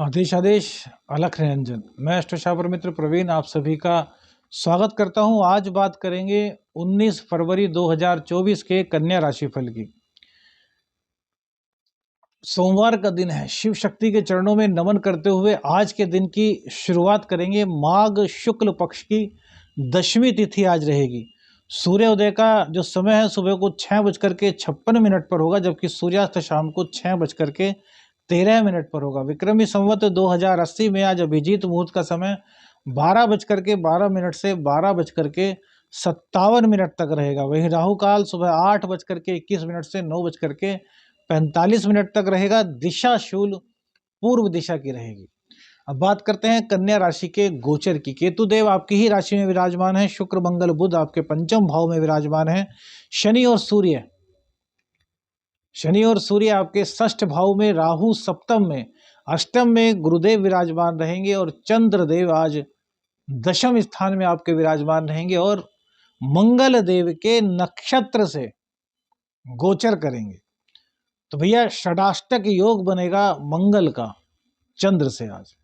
आदेश आदेश अलख निरंजन। मैं अष्टशापर मित्र प्रवीण आप सभी का स्वागत करता हूं। आज बात करेंगे 19 फरवरी 2024 के कन्या राशिफल की। सोमवार का दिन है। शिव शक्ति के चरणों में नमन करते हुए आज के दिन की शुरुआत करेंगे। माघ शुक्ल पक्ष की दशमी तिथि आज रहेगी। सूर्योदय का जो समय है सुबह को 6:56 पर होगा, जबकि सूर्यास्त शाम को 6:13 पर होगा। विक्रमी संवत 2080 में आज अभिजीत मुहूर्त का समय 12:12 से 12:57 तक रहेगा। वही राहु काल सुबह 8:21 से 9:45 तक रहेगा। दिशा शूल पूर्व दिशा की रहेगी। अब बात करते हैं कन्या राशि के गोचर की। केतु देव आपकी ही राशि में विराजमान है। शुक्र मंगल बुध आपके पंचम भाव में विराजमान है। शनि और सूर्य आपके षष्ठ भाव में, राहु सप्तम में, अष्टम में गुरुदेव विराजमान रहेंगे और चंद्रदेव आज दशम स्थान में आपके विराजमान रहेंगे और मंगल देव के नक्षत्र से गोचर करेंगे। तो भैया षडाष्टक योग बनेगा मंगल का चंद्र से। आज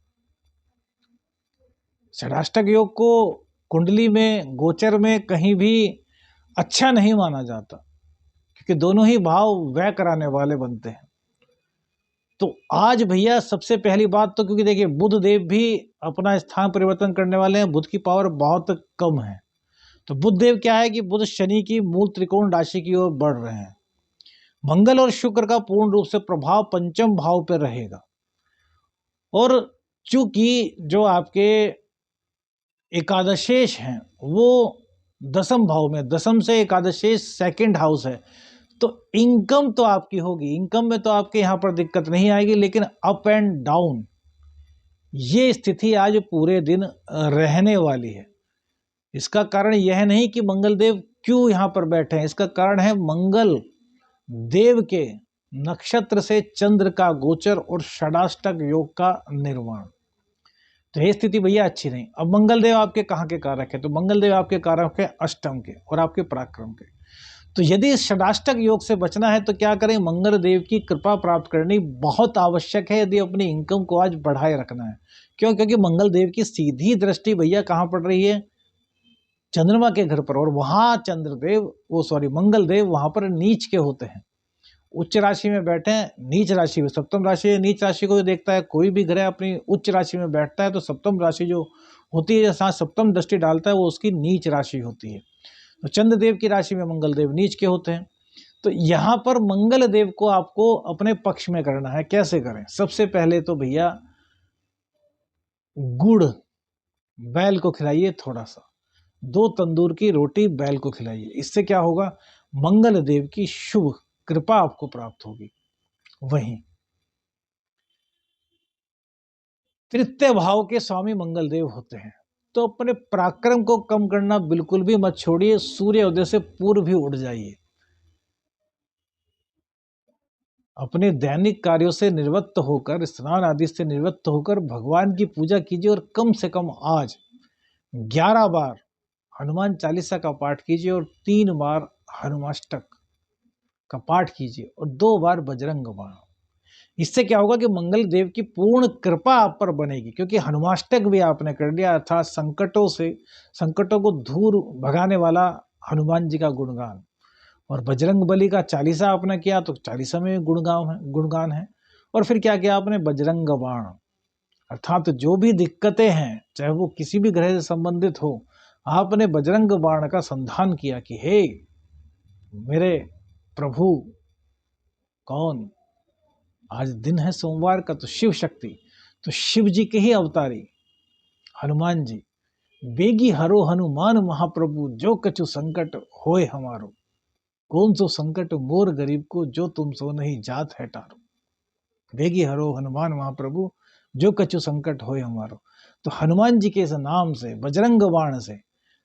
षडाष्टक योग को कुंडली में गोचर में कहीं भी अच्छा नहीं माना जाता, क्योंकि दोनों ही भाव व्यय कराने वाले बनते हैं। तो आज भैया सबसे पहली बात तो, क्योंकि देखिए बुध देव भी अपना स्थान परिवर्तन करने वाले हैं। बुध की पावर बहुत कम है। तो बुध देव क्या है कि बुध शनि की मूल त्रिकोण राशि की ओर बढ़ रहे हैं। मंगल और शुक्र का पूर्ण रूप से प्रभाव पंचम भाव पर रहेगा। और चूंकि जो आपके एकादशेश हैं वो दसम भाव में, दसम से एकादशेश सेकंड हाउस है, तो इनकम तो आपकी होगी। इनकम में तो आपके यहाँ पर दिक्कत नहीं आएगी, लेकिन अप एंड डाउन ये स्थिति आज पूरे दिन रहने वाली है। इसका कारण यह नहीं कि मंगल देव क्यों यहाँ पर बैठे हैं, इसका कारण है मंगल देव के नक्षत्र से चंद्र का गोचर और षडाष्टक योग का निर्माण। तो ये स्थिति भैया अच्छी नहीं। अब मंगल देव आपके कहाँ के कारक है? तो मंगल देव आपके कारक है अष्टम के और आपके पराक्रम के। तो यदि इस षडाष्टक योग से बचना है तो क्या करें? मंगल देव की कृपा प्राप्त करनी बहुत आवश्यक है यदि अपनी इनकम को आज बढ़ाए रखना है। क्यों? क्योंकि मंगल देव की सीधी दृष्टि भैया कहाँ पड़ रही है? चंद्रमा के घर पर। और वहां मंगल देव वहां पर नीच के होते हैं। उच्च राशि में बैठे हैं, नीच राशि में, सप्तम राशि है, नीच राशि को जो देखता है, कोई भी ग्रह अपनी उच्च राशि में बैठता है तो सप्तम राशि जो होती है, जैसा सप्तम दृष्टि डालता है, वो उसकी नीच राशि होती है। तो चंद्रदेव की राशि में मंगल देव नीच के होते हैं। तो यहाँ पर मंगल देव को आपको अपने पक्ष में करना है। कैसे करें? सबसे पहले तो भैया गुड़ बैल को खिलाइए, थोड़ा सा 2 तंदूर की रोटी बैल को खिलाइए। इससे क्या होगा? मंगल देव की शुभ कृपा आपको प्राप्त होगी। वहीं तृतीय भाव के स्वामी मंगल देव होते हैं, तो अपने पराक्रम को कम करना बिल्कुल भी मत छोड़िए। सूर्योदय से पूर्व भी उठ जाइए। अपने दैनिक कार्यों से निवृत्त होकर, स्नान आदि से निवृत्त होकर भगवान की पूजा कीजिए और कम से कम आज 11 बार हनुमान चालीसा का पाठ कीजिए और 3 बार हनुमाष्टक का पाठ कीजिए और 2 बार बजरंग बाण। इससे क्या होगा कि मंगल देव की पूर्ण कृपा आप पर बनेगी, क्योंकि हनुमाष्टक भी आपने कर लिया, अर्थात संकटों को दूर भगाने वाला हनुमान जी का गुणगान। और बजरंग बली का चालीसा आपने किया तो चालीसा में गुणगान है। और फिर क्या किया आपने? बजरंग बाण, अर्थात जो भी दिक्कतें हैं, चाहे वो किसी भी ग्रह से संबंधित हो, आपने बजरंग बाण का संधान किया कि हे मेरे प्रभु, कौन आज दिन है सोमवार का, तो शिव शक्ति, तो शिव जी के ही अवतारी हनुमान जी, बेगी हरो हनुमान महाप्रभु, जो कछु संकट होए हमारो, कौन सो संकट मोर गरीब को, जो तुम सो नहीं जात है टारो। बेगी हरो हनुमान महाप्रभु, जो कछु संकट होए हमारो। तो हनुमान जी के इस नाम से, बजरंग बाण से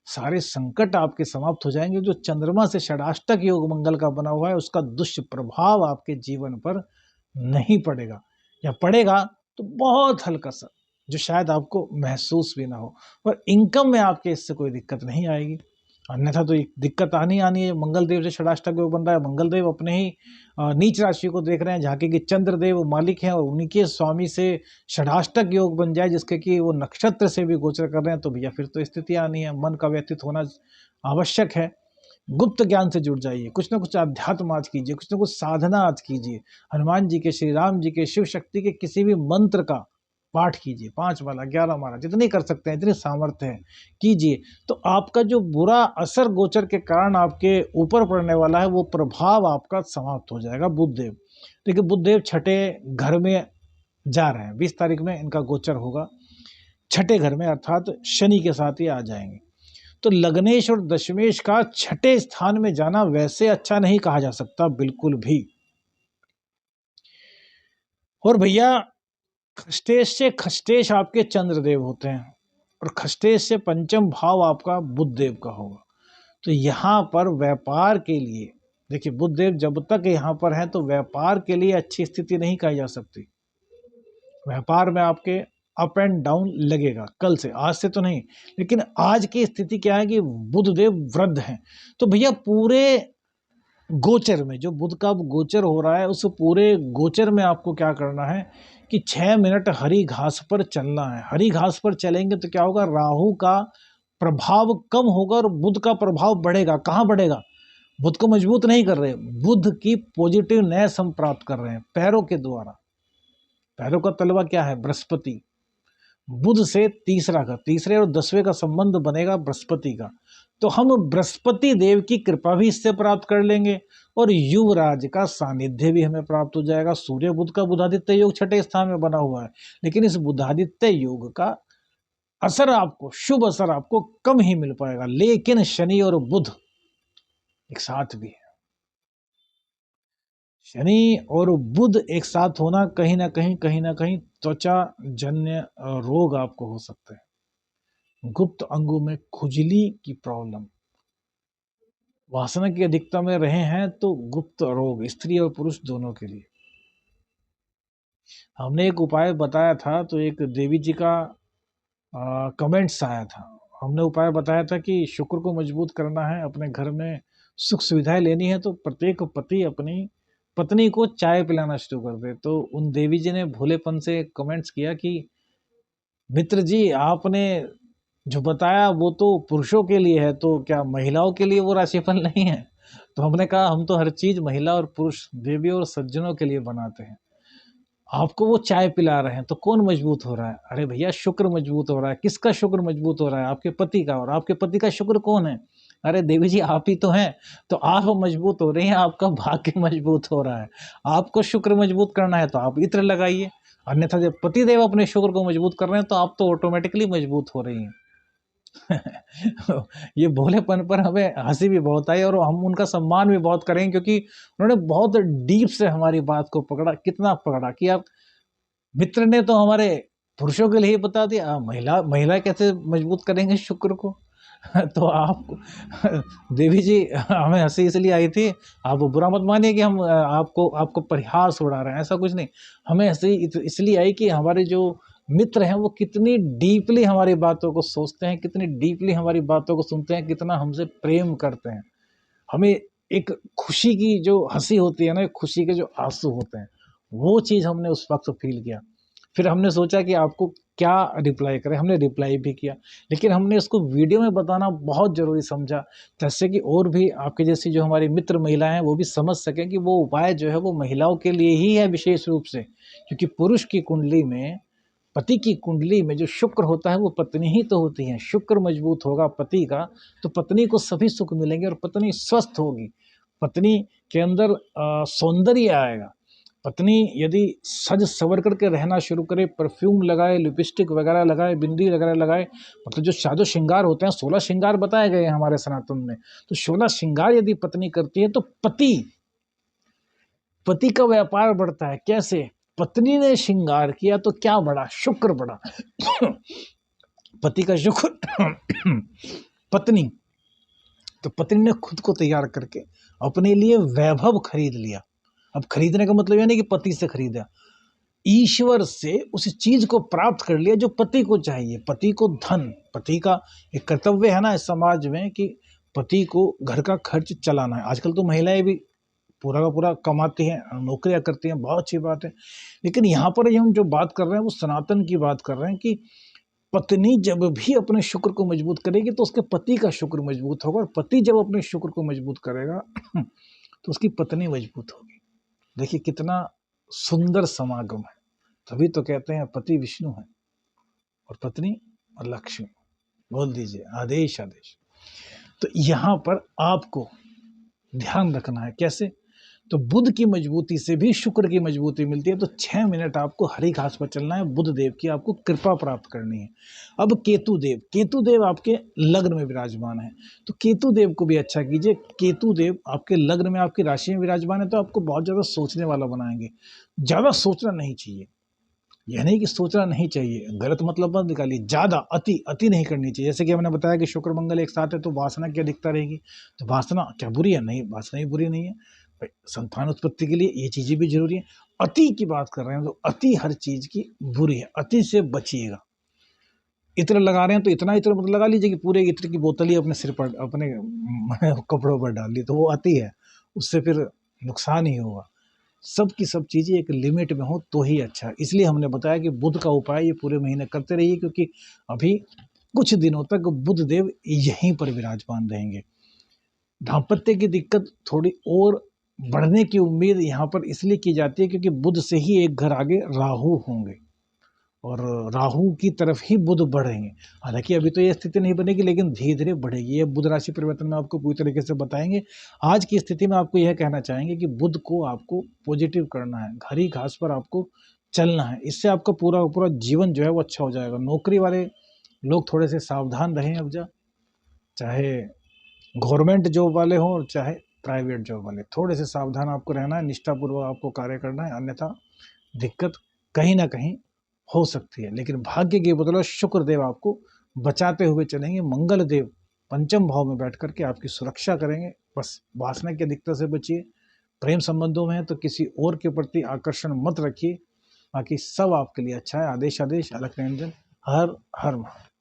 सारे संकट आपके समाप्त हो जाएंगे। जो चंद्रमा से षडाष्टक योग मंगल का बना हुआ है, उसका दुष्प्रभाव आपके जीवन पर नहीं पड़ेगा, या पड़ेगा तो बहुत हल्का सा, जो शायद आपको महसूस भी ना हो। और इनकम में आपके इससे कोई दिक्कत नहीं आएगी। अन्यथा तो एक दिक्कत आनी आनी है। मंगल देव से षडाष्टक योग बन रहा है, मंगल देव अपने ही नीच राशि को देख रहे हैं, झांकी के चंद्रदेव मालिक हैं और उन्हीं के स्वामी से षडाष्टक योग बन जाए जिसके कि वो नक्षत्र से भी गोचर कर रहे हैं, तो भैया फिर तो स्थिति आनी है। मन का व्यतीत होना आवश्यक है। गुप्त ज्ञान से जुड़ जाइए, कुछ ना कुछ अध्यात्म आज कीजिए, कुछ ना कुछ साधना आज कीजिए। हनुमान जी के, श्री राम जी के, शिव शक्ति के किसी भी मंत्र का पाठ कीजिए, 5 वाला, 11 वाला, जितनी कर सकते हैं, इतनी सामर्थ्य है कीजिए। तो आपका जो बुरा असर गोचर के कारण आपके ऊपर पड़ने वाला है, वो प्रभाव आपका समाप्त हो जाएगा। बुधदेव, देखिए बुधदेव छठे घर में जा रहे हैं, 20 तारीख में इनका गोचर होगा छठे घर में, अर्थात शनि के साथ ही आ जाएंगे। तो लग्नेश और दशमेश का छठे स्थान में जाना वैसे अच्छा नहीं कहा जा सकता बिल्कुल भी। और भैया खष्टेश से खष्टेश आपके चंद्रदेव होते हैं और खष्टेश से पंचम भाव आपका बुधदेव का होगा। तो यहाँ पर व्यापार के लिए देखिए, बुधदेव जब तक यहाँ पर है तो व्यापार के लिए अच्छी स्थिति नहीं कही जा सकती। व्यापार में आपके अप एंड डाउन लगेगा, कल से, आज से तो नहीं, लेकिन आज की स्थिति क्या है कि बुधदेव वृद्ध हैं। तो भैया पूरे गोचर में जो बुध का गोचर हो रहा है, उस पूरे गोचर में आपको क्या करना है कि 6 मिनट हरी घास पर चलना है। हरी घास पर चलेंगे तो क्या होगा, राहु का प्रभाव कम होगा और बुध का प्रभाव बढ़ेगा। कहाँ बढ़ेगा, बुध को मजबूत नहीं कर रहे, बुध की पॉजिटिवनेस हम प्राप्त कर रहे हैं पैरों के द्वारा। पैरों का तलवा क्या है, बृहस्पति। बुध से तीसरा का, तीसरे और 10वें का संबंध बनेगा बृहस्पति का। तो हम बृहस्पति देव की कृपा भी इससे प्राप्त कर लेंगे और युवराज का सानिध्य भी हमें प्राप्त हो जाएगा। सूर्य बुध का बुधादित्य योग छठे स्थान में बना हुआ है, लेकिन इस बुधादित्य योग का असर आपको, शुभ असर आपको कम ही मिल पाएगा। लेकिन शनि और बुध एक साथ भी है, शनि और बुध एक साथ होना कहीं ना कहीं त्वचा जन्य रोग आपको हो सकते हैं। गुप्त अंगों में खुजली की प्रॉब्लम, वासना की अधिकता में रहे हैं तो गुप्त रोग, स्त्री और पुरुष दोनों के लिए। हमने एक उपाय बताया था, तो एक देवी जी का कमेंट्स आया था। हमने उपाय बताया था कि शुक्र को मजबूत करना है, अपने घर में सुख सुविधाएं लेनी है, तो प्रत्येक पति अपनी पत्नी को चाय पिलाना शुरू कर दे। तो उन देवी जी ने भोलेपन से कमेंट्स किया कि मित्र जी, आपने जो बताया वो तो पुरुषों के लिए है, तो क्या महिलाओं के लिए वो राशिफल नहीं है? तो हमने कहा हम तो हर चीज महिला और पुरुष, देवी और सज्जनों के लिए बनाते हैं। आपको वो चाय पिला रहे हैं तो कौन मजबूत हो रहा है? अरे भैया शुक्र मजबूत हो रहा है। किसका शुक्र मजबूत हो रहा है? आपके पति का। और आपके पति का शुक्र कौन है? अरे देवी जी आप ही तो हैं। तो आप मजबूत हो रही हैं, आपका भाग्य मजबूत हो रहा है। आपको शुक्र मजबूत करना है तो आप इत्र लगाइए, अन्यथा जब पति देव अपने शुक्र को मजबूत कर रहे हैं तो आप तो ऑटोमेटिकली मजबूत हो रही हैं। ये भोलेपन पर हमें हंसी भी बहुत आई और हम उनका सम्मान भी बहुत करेंगे, क्योंकि उन्होंने बहुत डीप से हमारी बात को पकड़ा। कितना पकड़ा कि आप मित्र ने तो हमारे पुरुषों के लिए ही बता दिया, महिला कैसे मजबूत करेंगे शुक्र को? तो आप देवी जी, हमें हंसी इसलिए आई थी, आप बुरा मत मानिए कि हम आपको परिहास उड़ा रहे हैं, ऐसा कुछ नहीं। हमें हंसी इसलिए आई कि हमारे जो मित्र हैं वो कितनी डीपली हमारी बातों को सोचते हैं, कितनी डीपली हमारी बातों को सुनते हैं, कितना हमसे प्रेम करते हैं। हमें एक खुशी की जो हंसी होती है ना, खुशी के जो आंसू होते हैं, वो चीज़ हमने उस वक्त फील किया। फिर हमने सोचा कि आपको क्या रिप्लाई करें, हमने रिप्लाई भी किया, लेकिन हमने उसको वीडियो में बताना बहुत ज़रूरी समझा, जैसे कि और भी आपके जैसी जो हमारी मित्र महिलाएं हैं वो भी समझ सकें कि वो उपाय जो है वो महिलाओं के लिए ही है विशेष रूप से। क्योंकि पुरुष की कुंडली में, पति की कुंडली में जो शुक्र होता है वो पत्नी ही तो होती है। शुक्र मजबूत होगा पति का तो पत्नी को सभी सुख मिलेंगे और पत्नी स्वस्थ होगी, पत्नी के अंदर सौंदर्य आएगा। पत्नी यदि सज सवर करके रहना शुरू करे, परफ्यूम लगाए, लिपस्टिक वगैरह लगाए, बिंदी वगैरह लगाए, मतलब जो साजो श्रृंगार होते हैं, 16 श्रृंगार बताए गए हैं हमारे सनातन में, तो 16 श्रृंगार यदि पत्नी करती है तो पति का व्यापार बढ़ता है। कैसे? पत्नी ने श्रृंगार किया तो क्या बढ़ा? शुक्र बढ़ा। पति का शुक्र पत्नी, तो पत्नी ने खुद को तैयार करके अपने लिए वैभव खरीद लिया। अब खरीदने का मतलब यह नहीं कि पति से खरीदा, ईश्वर से उस चीज को प्राप्त कर लिया जो पति को चाहिए। पति को धन, पति का एक कर्तव्य है ना इस समाज में कि पति को घर का खर्च चलाना है। आजकल तो महिलाएं भी पूरा का पूरा कमाती हैं, नौकरियां करती हैं, बहुत अच्छी बात है। लेकिन यहाँ पर हम जो बात कर रहे हैं वो सनातन की बात कर रहे हैं कि पत्नी जब भी अपने शुक्र को मजबूत करेगी तो उसके पति का शुक्र मजबूत होगा, और पति जब अपने शुक्र को मजबूत करेगा तो उसकी पत्नी मजबूत होगी। देखिए कितना सुंदर समागम है। तभी तो कहते हैं पति विष्णु है और पत्नी और लक्ष्मी। बोल दीजिए आदेश आदेश। तो यहाँ पर आपको ध्यान रखना है कैसे, तो बुध की मजबूती से भी शुक्र की मजबूती मिलती है। तो 6 मिनट आपको हरी घास पर चलना है, बुध देव की आपको कृपा प्राप्त करनी है। अब केतु देव आपके लग्न में विराजमान है, तो केतु देव को भी अच्छा कीजिए। केतु देव आपके लग्न में आपकी राशि में विराजमान है, तो आपको बहुत ज़्यादा सोचने वाला बनाएंगे। ज़्यादा सोचना नहीं चाहिए, यह नहीं कि सोचना नहीं चाहिए, गलत मतलब मत निकालिए। ज़्यादा अति नहीं करनी चाहिए। जैसे कि हमने बताया कि शुक्र मंगल एक साथ है तो वासना क्या दिखता रहेगी, तो वासना क्या बुरी है? नहीं, वासना ही बुरी नहीं है। संतान उत्पत्ति के लिए ये चीज़ें भी जरूरी है। अति की बात कर रहे हैं तो अति हर चीज़ की बुरी है, अति से बचिएगा। इत्र लगा रहे हैं तो इतना इत्र मत लगा लीजिए कि पूरे इत्र की बोतल ही अपने सिर पर, अपने कपड़ों पर डाल ली, तो वो अति है, उससे फिर नुकसान ही होगा। सब की सब चीज़ें एक लिमिट में हो तो ही अच्छा है। इसलिए हमने बताया कि बुध का उपाय ये पूरे महीने करते रहिए, क्योंकि अभी कुछ दिनों तक बुध देव यहीं पर विराजमान रहेंगे। दाम्पत्य की दिक्कत थोड़ी और बढ़ने की उम्मीद यहाँ पर इसलिए की जाती है क्योंकि बुध से ही एक घर आगे राहु होंगे और राहु की तरफ ही बुध बढ़ेंगे। हालांकि अभी तो ये स्थिति नहीं बनेगी, लेकिन धीरे धीरे बढ़ेगी। ये बुध राशि परिवर्तन में आपको पूरी तरीके से बताएंगे। आज की स्थिति में आपको यह कहना चाहेंगे कि बुध को आपको पॉजिटिव करना है, हरी घास पर आपको चलना है। इससे आपका पूरा पूरा जीवन जो है वो अच्छा हो जाएगा। नौकरी वाले लोग थोड़े से सावधान रहें अब चाहे गवर्नमेंट जॉब वाले हों और चाहे प्राइवेट जॉब वाले, थोड़े से सावधान आपको रहना है, निष्ठापूर्वक आपको कार्य करना है, अन्यथा दिक्कत कहीं ना कहीं हो सकती है। लेकिन भाग्य की बदौलत शुक्र देव आपको बचाते हुए चलेंगे। मंगल देव पंचम भाव में बैठ करके आपकी सुरक्षा करेंगे। बस वासना की अधिकता से बचिए। प्रेम संबंधों में है तो किसी और के प्रति आकर्षण मत रखिए, बाकी सब आपके लिए अच्छा है। आदेश आदेश। अलख निरंजन। हर हर महादेव।